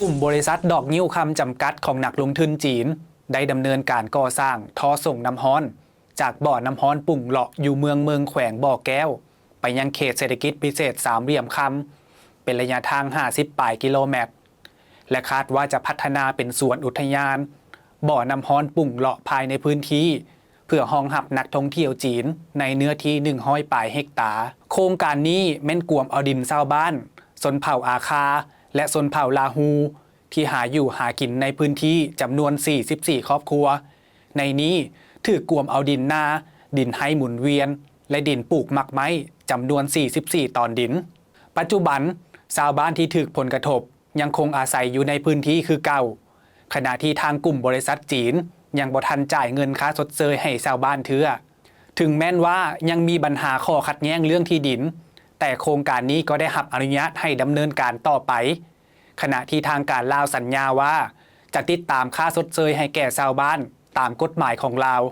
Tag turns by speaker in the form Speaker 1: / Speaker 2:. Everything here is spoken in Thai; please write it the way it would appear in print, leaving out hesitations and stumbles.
Speaker 1: กลุ่มบริษัทดอกนิ้วคำจำกัดของนักลงทุนจีนได้ดำเนินการก่อสร้างท่อส่งน้ำฮ้อนจากบ่อน้ำฮ้อนปุ่งเลาะอยู่เมืองแขวงบ่อแก้วไปยังเขตเศรษฐกิจพิเศษสามเหลี่ยมคำเป็นระยะทาง50ปลายกิโลเมตรและคาดว่าจะพัฒนาเป็นสวนอุทยานบ่อน้ำฮ้อนปุ่งเลาะภายในพื้นที่เพื่อรองรับนักท่องเที่ยวจีนในเนื้อที่100ปลายเฮกตาร์โครงการนี้แม่นกวมเอาดินชาวบ้านชนเผ่าอาคาและชนเผ่าลาฮูที่หาอยู่หากินในพื้นที่จำนวน44ครอบครัวในนี้ถือกวมเอาดินนาดินให้หมุนเวียนและดินปลูกหมักไม้จำนวน44ตอนดินปัจจุบันชาวบ้านที่ถูกผลกระทบยังคงอาศัยอยู่ในพื้นที่คือเก่าขณะที่ทางกลุ่มบริษัทจีนยังบ่ทันจ่ายเงินค่าชดเชยให้ชาวบ้านเถื่อถึงแม้นว่ายังมีปัญหาข้อขัดแย้งเรื่องที่ดินแต่โครงการนี้ก็ได้รับอนุญาตให้ดำเนินการต่อไปขณะที่ทางการลาวสัญญาว่าจะติดตามค่าชดเชยให้แก่ชาวบ้านตามกฎหมายของลาว